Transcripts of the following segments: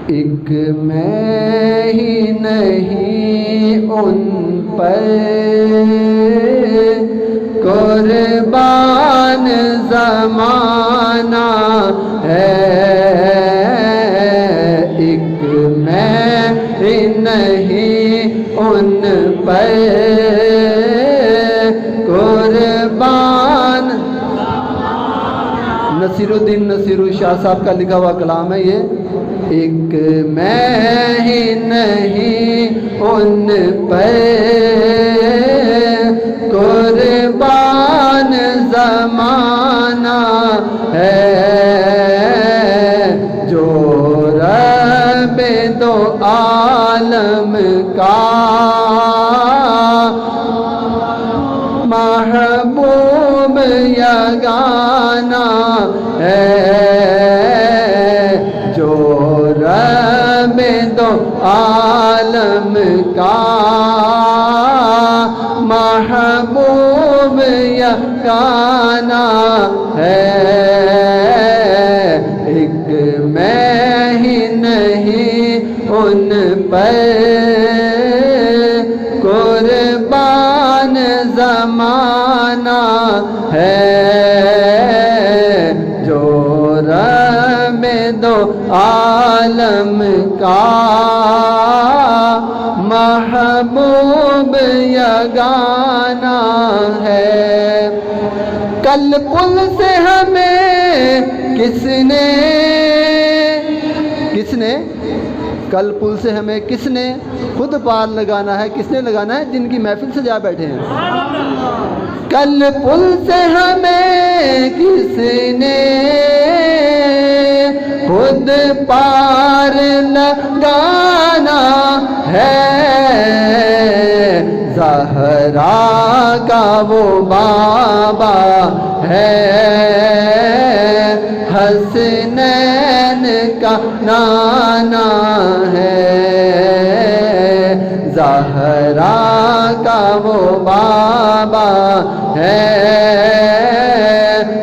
ایک میں ہی نہیں ان پر قربان زمانہ ہے، ایک میں ہی نہیں ان پر قربان۔ نصیر الدین نصیر شاہ صاحب کا لکھا ہوا کلام ہے یہ۔ ایک میں ہی نہیں ان پر قربان زمانہ ہے، جو رب دو عالم کا محبوب یگانہ ہے، جو رب دو عالم کا محبوب یگانہ ہے، ایک میں ہی نہیں ان پر قربان زمانہ ہے، جو رب دو عالم کا محبوب یگانہ ہے۔ کل پل سے ہمیں کس نے کل پل سے ہمیں کس نے خود پار لگانا ہے، کس نے لگانا ہے؟ جن کی محفل سے جا بیٹھے ہیں۔ کل پل سے ہمیں کس نے خود پار لگانا ہے، زہرا کا وہ بابا ہے، حسنین کا نانا ہے، زہرا کا وہ بابا ہے،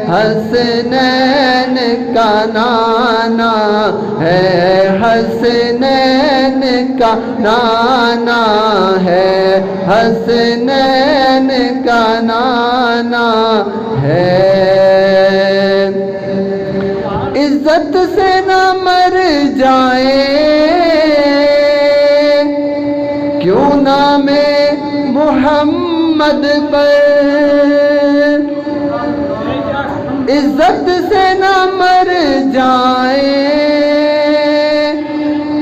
حسنین کا نانا ہے، حسنین کا نانا ہے، حسنین کا نانا ہے۔ عزت سے نہ مر جائے کیوں نام محمد پر، عزت سے نہ مر جائے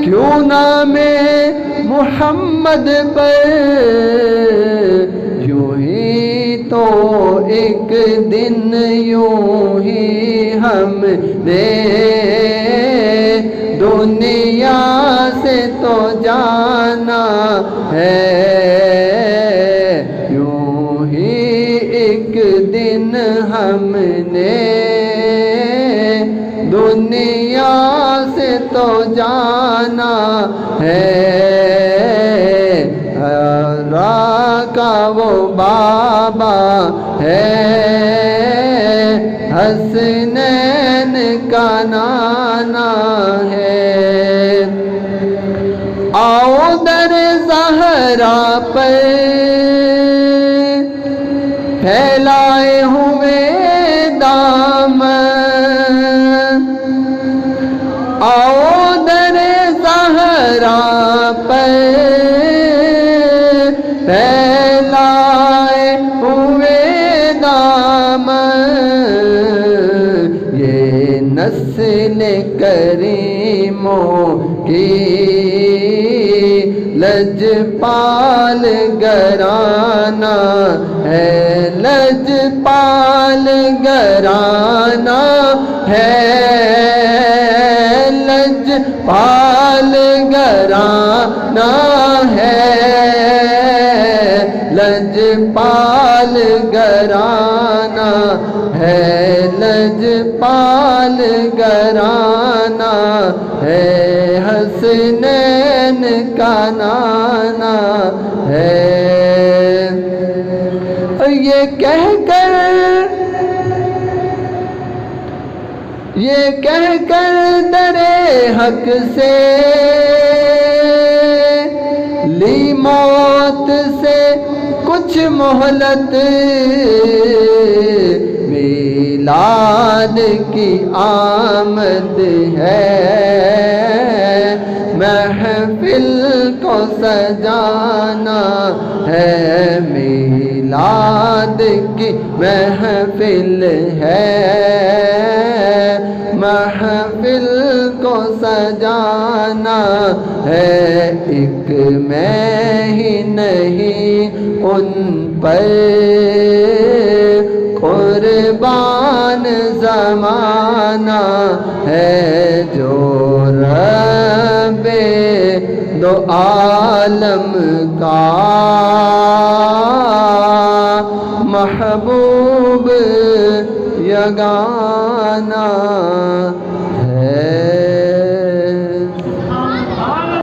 کیوں نام محمد پر، یوں ہی تو ایک دن یوں ہی ہم نے دنیا سے تو جانا ہے، یوں ہی ایک دن ہم نے دنیا سے تو جانا ہے، را کا وہ بابا ہے، حسنین کا نانا ہے۔ آؤ در زہرا پر پھیلائے ہوئے دامن، آؤ در زہرا پر پھیلائے ہوئے دامن، یہ نسل کریموں کی لجپال گرانا ہے، لجپال گرانا ہے، لجپال گرانا ہے، لجپال گرانا ہے، لجپال گرانا ہے، حسنین کا نانا ہے۔ یہ کہہ کر درے حق سے لی موت سے کچھ مہلت میلاد کی آمد ہے محفل کو سجانا ہے میلاد کی محفل ہے محفل کو سجانا ہے ایک میں ہی نہیں ان پر قربان زمانہ ہے جو رب دو عالم کا محبوب یگانہ